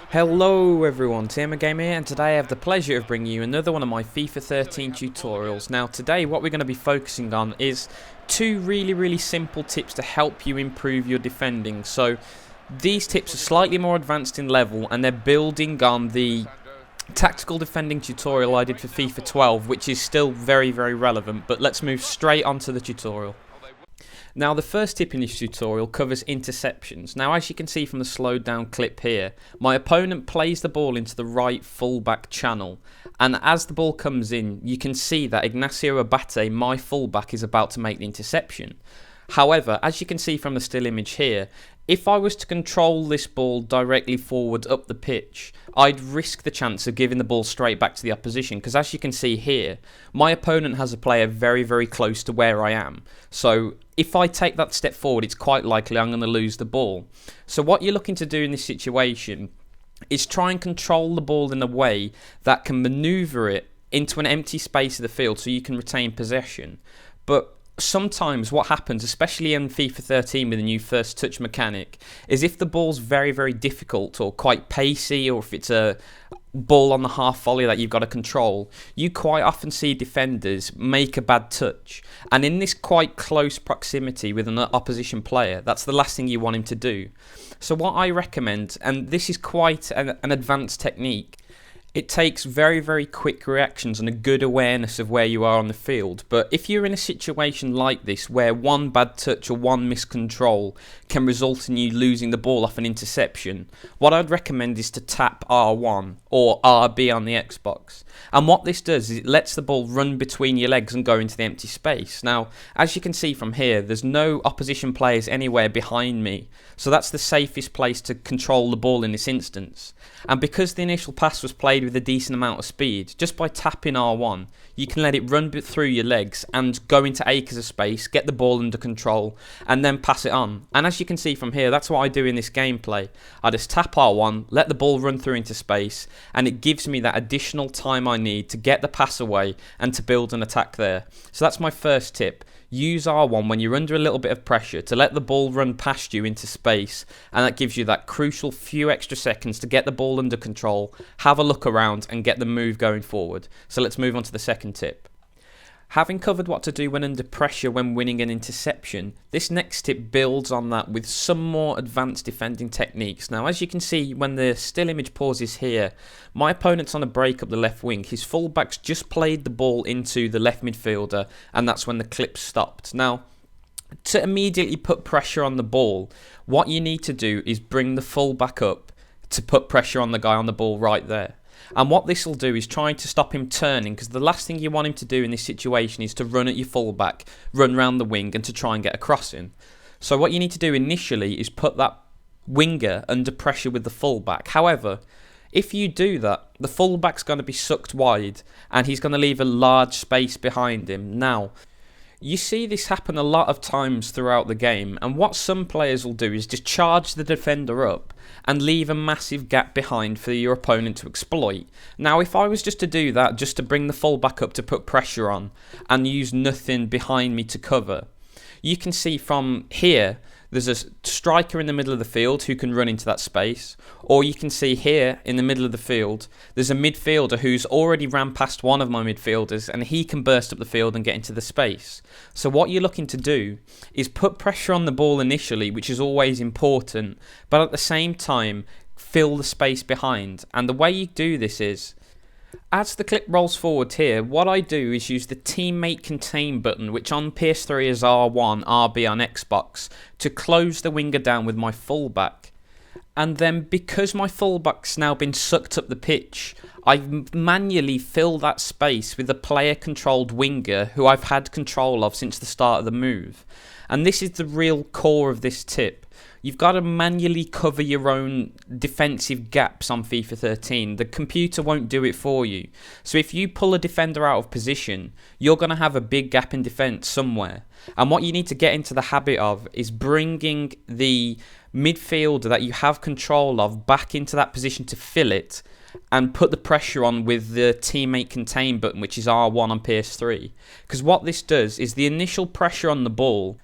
Hello everyone, TMMgamer here, and today I have the pleasure of bringing you another one of my FIFA 13 tutorials. Now today what we're going to be focusing on is two really simple tips to help you improve your defending. So these tips are slightly more advanced in level and they're building on the tactical defending tutorial I did for FIFA 12, which is still very relevant, but let's move straight onto the tutorial. Now the first tip in this tutorial covers interceptions. Now as you can see from the slowed down clip here, my opponent plays the ball into the right fullback channel, and as the ball comes in you can see that Ignacio Abate, my fullback, is about to make the interception. However, as you can see from the still image here, if I was to control this ball directly forward up the pitch, I'd risk the chance of giving the ball straight back to the opposition, because as you can see here, my opponent has a player very close to where I am. So if I take that step forward, it's quite likely I'm going to lose the ball. So what you're looking to do in this situation is try and control the ball in a way that can maneuver it into an empty space of the field so you can retain possession. But sometimes what happens, especially in FIFA 13 with the new first touch mechanic, is if the ball's very difficult or quite pacey, or if it's a ball on the half volley that you've got to control, you quite often see defenders make a bad touch, and in this quite close proximity with an opposition player, that's the last thing you want him to do. So what I recommend, and this is quite an advanced technique, it takes very quick reactions and a good awareness of where you are on the field. But if you're in a situation like this where one bad touch or one miscontrol can result in you losing the ball off an interception, what I'd recommend is to tap R1 or RB on the Xbox. And what this does is it lets the ball run between your legs and go into the empty space. Now, as you can see from here, there's no opposition players anywhere behind me, so that's the safest place to control the ball in this instance. And because the initial pass was played with a decent amount of speed, just by tapping R1, you can let it run through your legs and go into acres of space, get the ball under control, and then pass it on. And as you can see from here, that's what I do in this gameplay. I just tap R1, let the ball run through into space, and it gives me that additional time I need to get the pass away and to build an attack there. So that's my first tip. Use R1 when you're under a little bit of pressure to let the ball run past you into space, and that gives you that crucial few extra seconds to get the ball under control, have a look around and get the move going forward. So let's move on to the second tip. Having covered what to do when under pressure when winning an interception, this next tip builds on that with some more advanced defending techniques. Now, as you can see when the still image pauses here, my opponent's on a break up the left wing. His fullback's just played the ball into the left midfielder, and that's when the clip stopped. Now, to immediately put pressure on the ball, what you need to do is bring the fullback up to put pressure on the guy on the ball right there. And what this will do is try to stop him turning, because the last thing you want him to do in this situation is to run at your fullback, run round the wing and to try and get a crossing. So what you need to do initially is put that winger under pressure with the fullback. However, if you do that, the fullback's going to be sucked wide and he's going to leave a large space behind him. Now, you see this happen a lot of times throughout the game, and what some players will do is just charge the defender up and leave a massive gap behind for your opponent to exploit. Now, if I was just to do that, just to bring the fullback up to put pressure on and use nothing behind me to cover, you can see from here there's a striker in the middle of the field who can run into that space, or you can see here in the middle of the field there's a midfielder who's already ran past one of my midfielders and he can burst up the field and get into the space. So what you're looking to do is put pressure on the ball initially, which is always important, but at the same time fill the space behind. And the way you do this is, as the clip rolls forward here, what I do is use the teammate contain button, which on PS3 is R1, RB on Xbox, to close the winger down with my fullback. And then because my fullback's now been sucked up the pitch, I manually fill that space with a player controlled winger who I've had control of since the start of the move. And this is the real core of this tip. You've got to manually cover your own defensive gaps on FIFA 13. The computer won't do it for you. So if you pull a defender out of position, you're going to have a big gap in defence somewhere. And what you need to get into the habit of is bringing the midfielder that you have control of back into that position to fill it, and put the pressure on with the teammate contain button, which is R1 on PS3. Because what this does is the initial pressure on the ball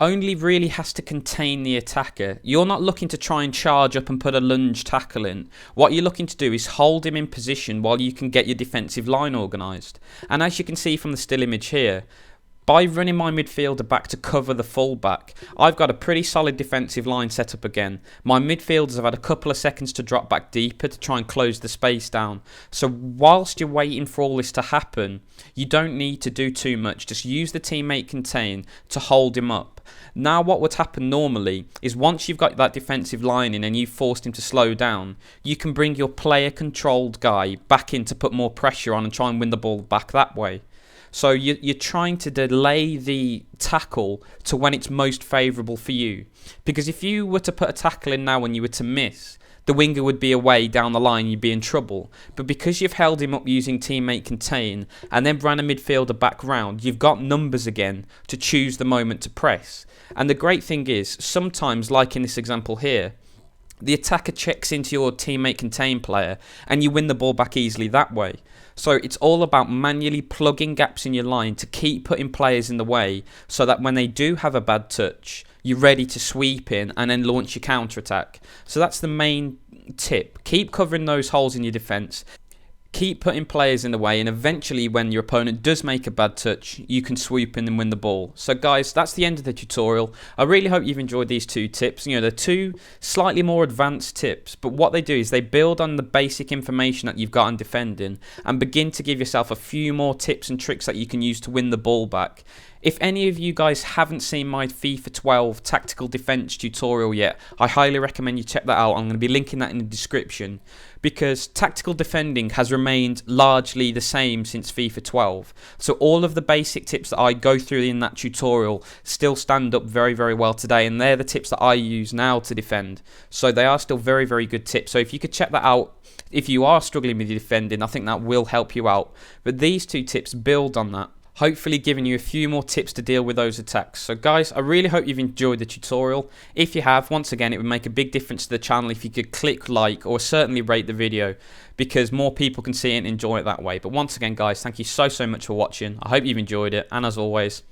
only really has to contain the attacker. You're not looking to try and charge up and put a lunge tackle in. What you're looking to do is hold him in position while you can get your defensive line organised. And as you can see from the still image here, by running my midfielder back to cover the fullback, I've got a pretty solid defensive line set up again. My midfielders have had a couple of seconds to drop back deeper to try and close the space down. So whilst you're waiting for all this to happen, you don't need to do too much. Just use the teammate contain to hold him up. Now what would happen normally is once you've got that defensive line in and you've forced him to slow down, you can bring your player controlled guy back in to put more pressure on and try and win the ball back that way. So you're trying to delay the tackle to when it's most favourable for you. Because if you were to put a tackle in now and you were to miss, the winger would be away down the line, you'd be in trouble. But because you've held him up using teammate contain and then ran a midfielder back round, you've got numbers again to choose the moment to press. And the great thing is, sometimes, like in this example here, the attacker checks into your teammate contain player and you win the ball back easily that way. So it's all about manually plugging gaps in your line to keep putting players in the way so that when they do have a bad touch, you're ready to sweep in and then launch your counter-attack. So that's the main tip. Keep covering those holes in your defence. Keep putting players in the way, and eventually when your opponent does make a bad touch, you can swoop in and win the ball. So guys, that's the end of the tutorial. I really hope you've enjoyed these two tips. You know, they're two slightly more advanced tips, but what they do is they build on the basic information that you've got on defending and begin to give yourself a few more tips and tricks that you can use to win the ball back. If any of you guys haven't seen my FIFA 12 tactical defense tutorial yet, I highly recommend you check that out. I'm going to be linking that in the description, because tactical defending has remained largely the same since FIFA 12. So all of the basic tips that I go through in that tutorial still stand up very, very well today, and they're the tips that I use now to defend. So they are still very, very good tips. So if you could check that out, if you are struggling with your defending, I think that will help you out. But these two tips build on that, hopefully giving you a few more tips to deal with those attacks. So guys, I really hope you've enjoyed the tutorial. If you have, once again, it would make a big difference to the channel if you could click like or certainly rate the video, because more people can see it and enjoy it that way. But once again guys, thank you so much for watching. I hope you've enjoyed it, and as always,